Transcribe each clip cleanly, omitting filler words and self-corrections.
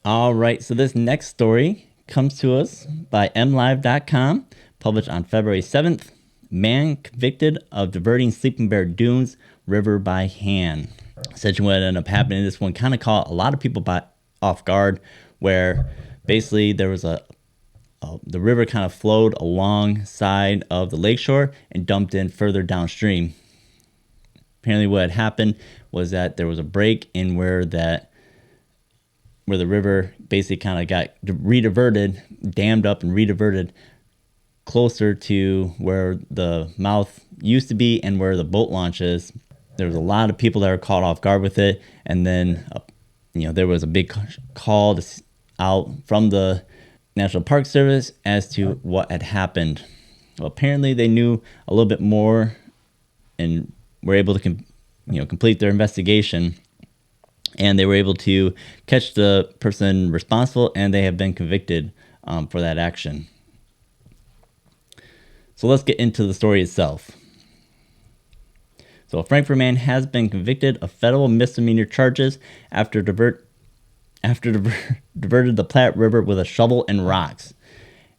All right, so this next story comes to us by mlive.com, published on February 7th. Man convicted of diverting sleeping bear dunes river by hand. Essentially what ended up happening, this one kind of caught a lot of people off guard, where basically there was the river kind of flowed alongside of the lakeshore and dumped in further downstream. Apparently what had happened was that there was a break in where the river basically kind of got rediverted, dammed up and rediverted closer to where the mouth used to be and where the boat launch is. There was a lot of people that were caught off guard with it, and then there was a big call out from the National Park Service as to what had happened. Well, apparently they knew a little bit more and were able to complete their investigation, and they were able to catch the person responsible, and they have been convicted for that action. So let's get into the story itself. So a Frankfurt man has been convicted of federal misdemeanor charges after diverted the Platte River with a shovel and rocks.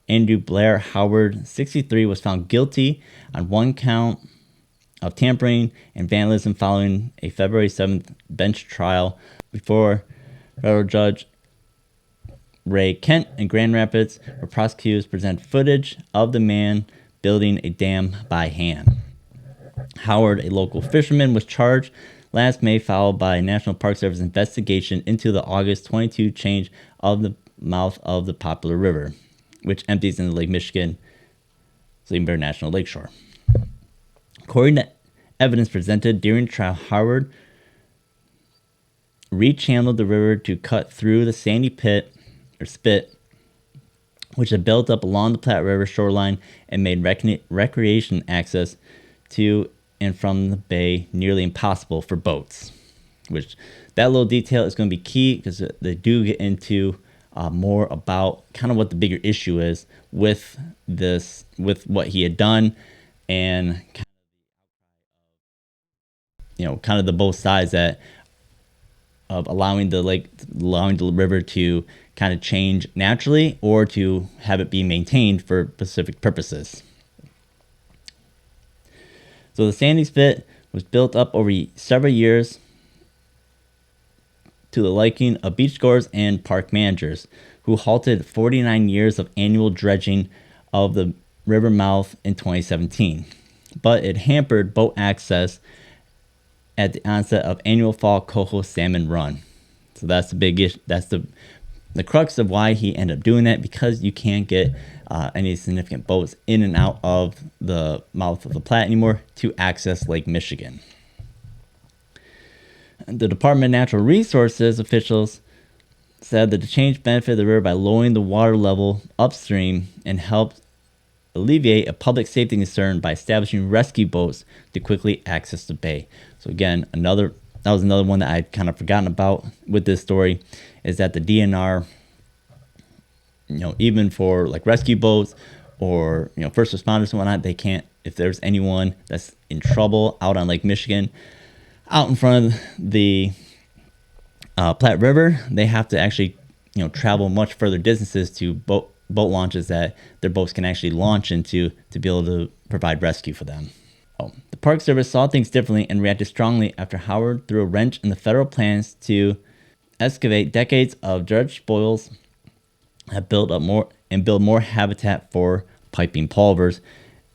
Andrew Blair Howard, 63, was found guilty on one count of tampering and vandalism following a February 7th bench trial before federal judge Ray Kent in Grand Rapids, where prosecutors present footage of the man building a dam by hand. Howard, a local fisherman, was charged last May, followed by a National Park Service investigation into the August 22 change of the mouth of the popular river, which empties into Lake Michigan, Sleeping Bear National Lakeshore. According to evidence presented during the trial, Howard rechanneled the river to cut through the sandy spit, which had built up along the Platte River shoreline and made recreation access to and from the bay nearly impossible for boats. Which that little detail is going to be key, because they do get into more about kind of what the bigger issue is with what he had done, and kind of the both sides of allowing the river to kind of change naturally, or to have it be maintained for specific purposes. So the sandy spit was built up over several years to the liking of beachgoers and park managers, who halted 49 years of annual dredging of the river mouth in 2017. But it hampered boat access at the onset of annual fall coho salmon run. So that's the big issue. That's the crux of why he ended up doing that, because you can't get any significant boats in and out of the mouth of the Platte anymore to access Lake Michigan. The Department of Natural Resources officials said that the change benefited the river by lowering the water level upstream and helped alleviate a public safety concern by establishing rescue boats to quickly access the bay. So again, that was another one that I'd kind of forgotten about with this story, is that the DNR, even for like rescue boats or first responders and whatnot, they can't, if there's anyone that's in trouble out on Lake Michigan, out in front of the Platte River, they have to actually travel much further distances to boat launches that their boats can actually launch into to be able to provide rescue for them. The Park Service saw things differently and reacted strongly after Howard threw a wrench in the federal plans to excavate decades of dredge spoils that build more habitat for piping plovers,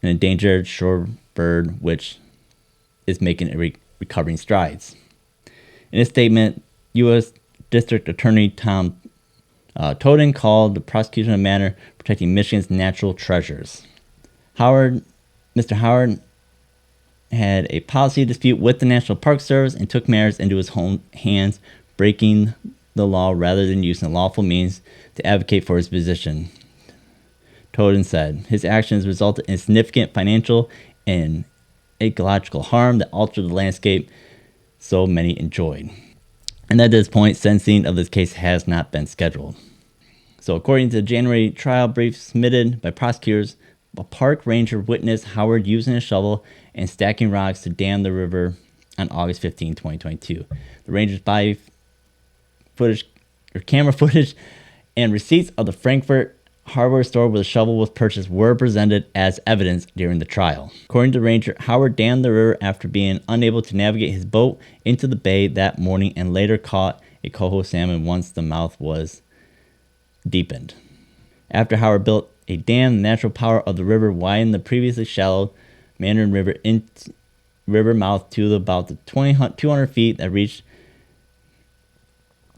an endangered shorebird which is making recovering strides. In a statement, U.S. District Attorney Tom Toden called the prosecution a matter protecting Michigan's natural treasures. Mr. Howard had a policy dispute with the National Park Service and took matters into his own hands, breaking the law rather than using lawful means to advocate for his position. Toden said his actions resulted in significant financial and ecological harm that altered the landscape so many enjoyed. And at this point, sentencing of this case has not been scheduled. So according to the January trial brief submitted by prosecutors, a park ranger witnessed Howard using a shovel and stacking rocks to dam the river on August 15, 2022. The ranger's body footage or camera footage and receipts of the Frankfurt hardware store where the shovel was purchased were presented as evidence during the trial. According to the ranger, Howard dammed the river after being unable to navigate his boat into the bay that morning and later caught a coho salmon once the mouth was deepened. After Howard built a dam, the natural power of the river widened the previously shallow Mandarin River river mouth to about the 200 feet that reached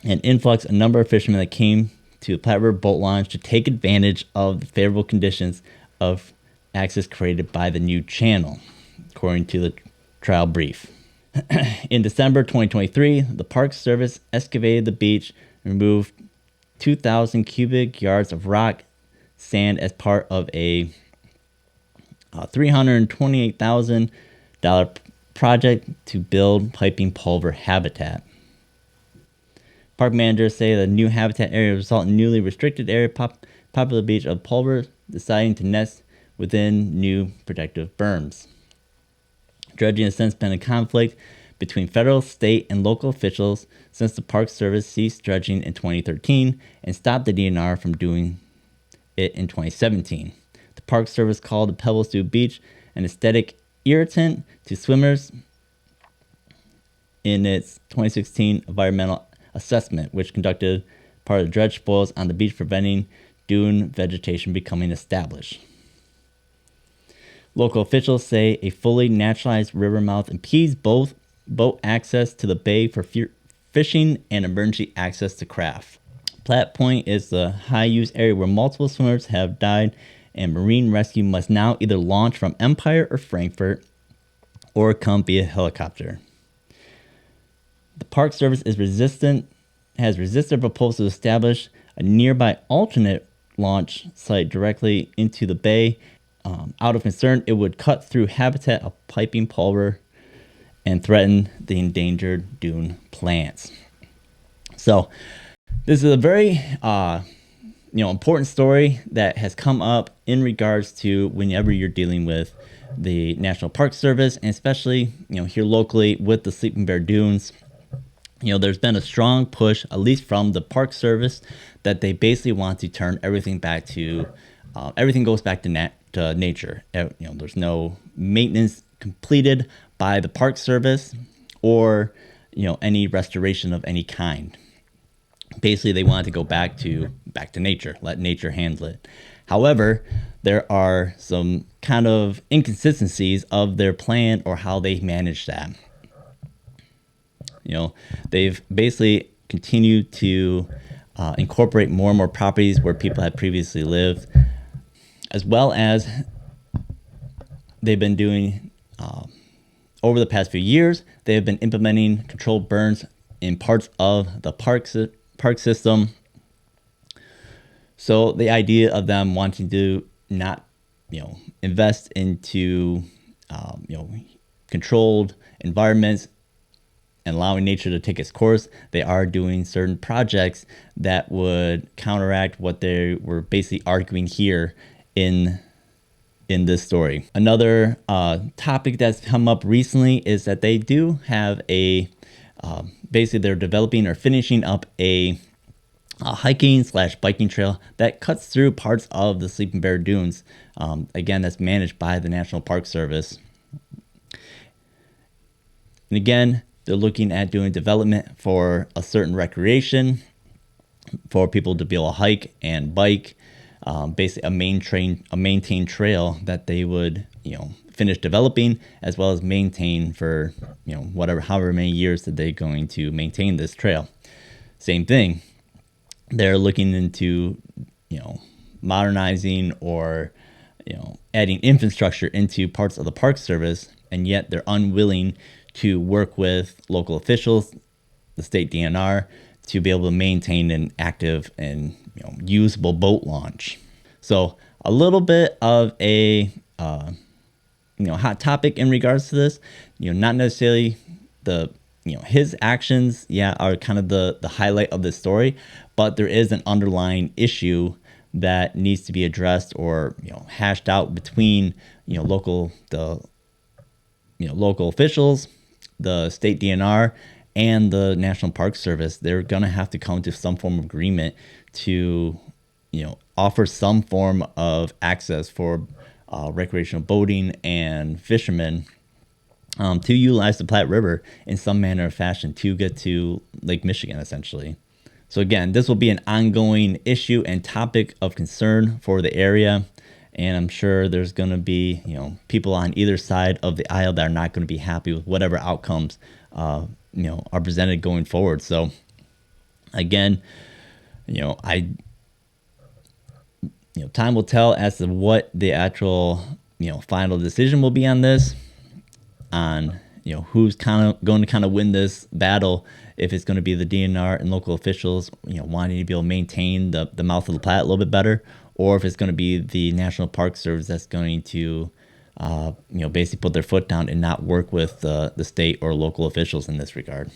an influx a number of fishermen that came to the Platte River boat launch to take advantage of the favorable conditions of access created by the new channel, according to the trial brief. In December 2023, the Park Service excavated the beach and removed 2,000 cubic yards of rock sand as part of a $328,000 project to build piping pulver habitat. Park managers say the new habitat area will result in newly restricted area popular beach of pulver deciding to nest within new protective berms. Dredging has since been a conflict between federal, state, and local officials since the Park Service ceased dredging in 2013 and stopped the DNR from doing it in 2017. The Park Service called the Pebbles Due Beach an aesthetic irritant to swimmers in its 2016 environmental assessment, which conducted part of the dredge spoils on the beach, preventing dune vegetation becoming established. Local officials say a fully naturalized river mouth impedes both boat access to the bay for fishing and emergency access to craft. Platte Point is the high-use area where multiple swimmers have died, and marine rescue must now either launch from Empire or Frankfurt or come via helicopter. The Park Service has resisted a proposal to establish a nearby alternate launch site directly into the bay. Out of concern, it would cut through habitat of piping pulver and threaten the endangered dune plants. So this is a very important story that has come up in regards to whenever you're dealing with the National Park Service, and especially here locally with the Sleeping Bear Dunes. There's been a strong push, at least from the Park Service, that they basically want to turn everything back to, everything goes back to nature. There's no maintenance completed by the Park Service or, any restoration of any kind. Basically, they want to go back to nature, let nature handle it. However, there are some kind of inconsistencies of their plan or how they manage that. They've basically continued to incorporate more and more properties where people had previously lived, as well as they've been doing over the past few years. They have been implementing controlled burns in parts of the park system. So the idea of them wanting to not, invest into, controlled environments and allowing nature to take its course, they are doing certain projects that would counteract what they were basically arguing here in this story. Another topic that's come up recently is that they do have basically they're developing or finishing up a hiking/biking trail that cuts through parts of the Sleeping Bear Dunes. Again, that's managed by the National Park Service. And again, they're looking at doing development for a certain recreation for people to be able to hike and bike. Basically, a maintained trail that they would, finish developing as well as maintain for, however many years that they're going to maintain this trail. Same thing. They're looking into, modernizing or, adding infrastructure into parts of the Park Service, and yet they're unwilling to work with local officials, the state DNR, to be able to maintain an active and usable boat launch. So a little bit of a hot topic in regards to this. Not necessarily the his actions, are kind of the highlight of this story, but there is an underlying issue that needs to be addressed or hashed out between local officials, the state DNR, and the National Park Service, they're going to have to come to some form of agreement to, offer some form of access for recreational boating and fishermen to utilize the Platte River in some manner or fashion to get to Lake Michigan, essentially. So again, this will be an ongoing issue and topic of concern for the area. And I'm sure there's going to be, people on either side of the aisle that are not going to be happy with whatever outcomes, are presented going forward. So again, time will tell as to what the actual, final decision will be on this, on who's going to win this battle, if it's going to be the DNR and local officials wanting to be able to maintain the mouth of the Platte a little bit better, or if it's going to be the National Park Service that's going to basically put their foot down and not work with the state or local officials in this regard.